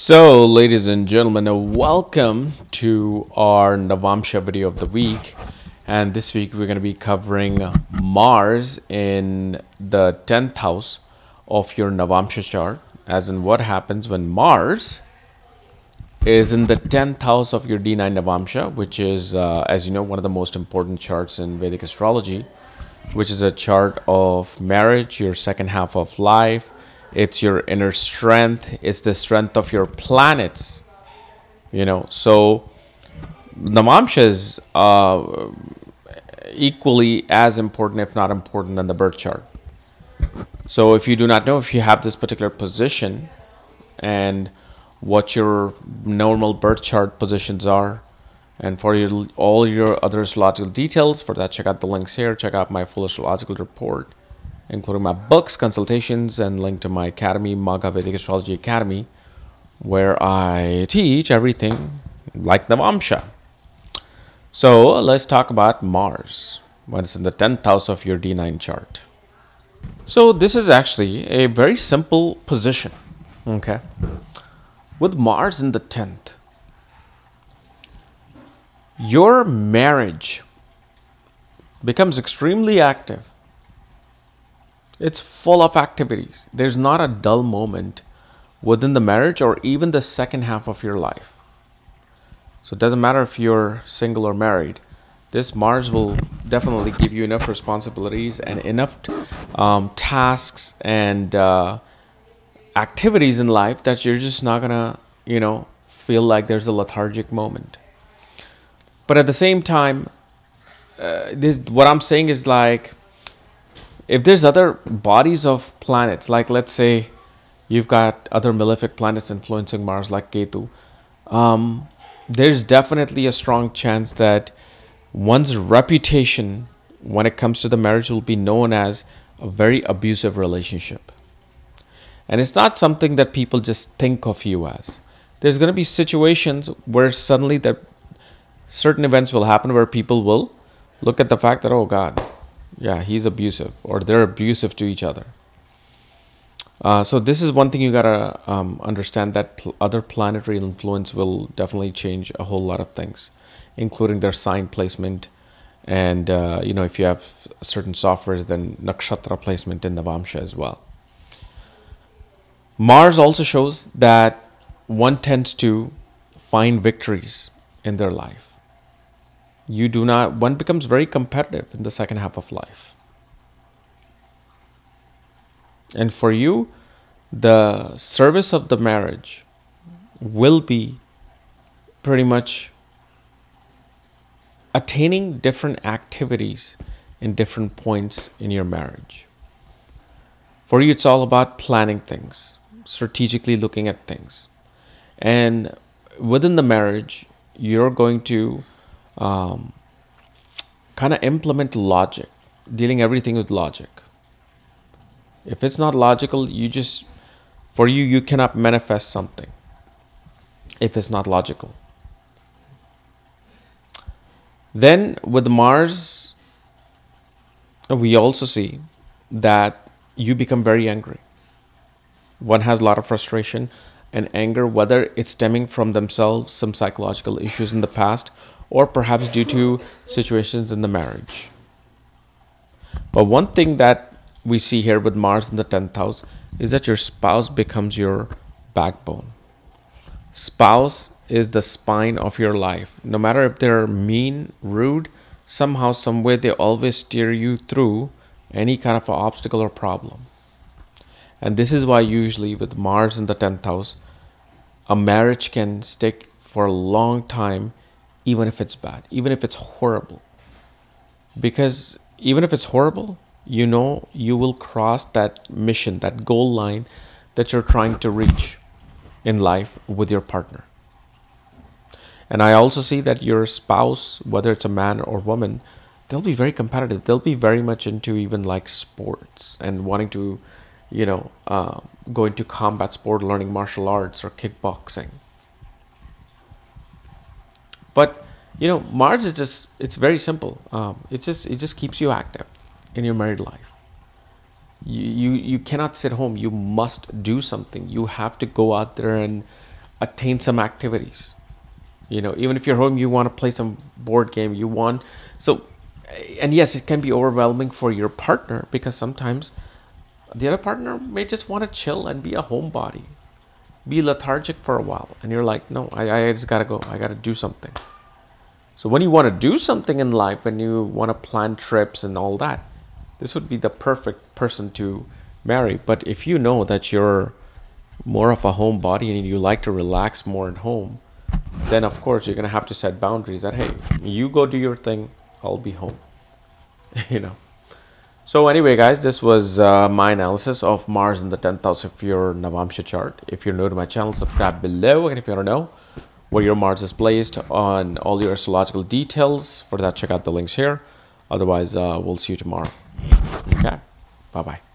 So, ladies and gentlemen, welcome to our Navamsa video of the week. And this week we're going to be covering Mars in the 10th house of your Navamsa chart, as in what happens when Mars is in the 10th house of your D9 Navamsa, which is, as you know, one of the most important charts in Vedic astrology, which is a chart of marriage, your second half of life. It's your inner strength. It's the strength of your planets, So Navamsa is equally as important, if not important, than the birth chart. So if you do not know if you have this particular position and what your normal birth chart positions are, and for all your other astrological details, for that, check out the links here. Check out my full astrological report, including my books, consultations, and link to my academy, Maga Vedic Astrology Academy, where I teach everything like Navamsa. So let's talk about Mars when it's in the 10th house of your D9 chart. So this is actually a very simple position, okay? With Mars in the 10th, your marriage becomes extremely active. It's full of activities. There's not a dull moment within the marriage or even the second half of your life. So it doesn't matter if you're single or married. This Mars will definitely give you enough responsibilities and enough tasks and activities in life that you're just not gonna, feel like there's a lethargic moment. But at the same time, what I'm saying is, like, if there's other bodies of planets, like let's say you've got other malefic planets influencing Mars like Ketu, there's definitely a strong chance that one's reputation when it comes to the marriage will be known as a very abusive relationship. And it's not something that people just think of you as. There's going to be situations where suddenly that certain events will happen where people will look at the fact that, oh God, yeah, he's abusive, or they're abusive to each other. So this is one thing you gotta understand, that other planetary influence will definitely change a whole lot of things, including their sign placement, and if you have certain softwares, then nakshatra placement in Navamsa as well. Mars also shows that one tends to find victories in their life. One becomes very competitive in the second half of life. And for you, the service of the marriage will be pretty much attaining different activities in different points in your marriage. For you, it's all about planning things, strategically looking at things. And within the marriage, you're going to kind of implement logic, dealing everything with logic. If it's not logical, you cannot manifest something if it's not logical. Then with Mars, we also see that you become very angry. One has a lot of frustration and anger, whether it's stemming from themselves, some psychological issues in the past, or perhaps due to situations in the marriage. But one thing that we see here with Mars in the 10th house is that your spouse becomes your backbone. Spouse is the spine of your life. No matter if they're mean, rude, somehow, some way, they always steer you through any kind of an obstacle or problem. And this is why usually with Mars in the 10th house, a marriage can stick for a long time, even if it's bad, even if it's horrible. Because even if it's horrible, you will cross that mission, that goal line that you're trying to reach in life with your partner. And I also see that your spouse, whether it's a man or woman, they'll be very competitive. They'll be very much into even like sports and wanting to, go into combat sport, learning martial arts or kickboxing. But, Mars is it's very simple. It just keeps you active in your married life. You cannot sit home. You must do something. You have to go out there and attain some activities. You know, even if you're home, you want to play some board game, you want. So, and yes, it can be overwhelming for your partner, because sometimes the other partner may just want to chill and be a homebody, be lethargic for a while. And you're like, no, I just got to go. I got to do something. So when you want to do something in life, when you want to plan trips and all that, this would be the perfect person to marry. But if you know that you're more of a homebody and you like to relax more at home, then of course you're going to have to set boundaries that, hey, you go do your thing, I'll be home. You know. So anyway, guys, this was my analysis of Mars in the 10th house of your Navamsa chart. If you're new to my channel, subscribe below. And if you want to know where your Mars is placed on all your astrological details, for that, check out the links here. Otherwise, we'll see you tomorrow. Okay, bye-bye.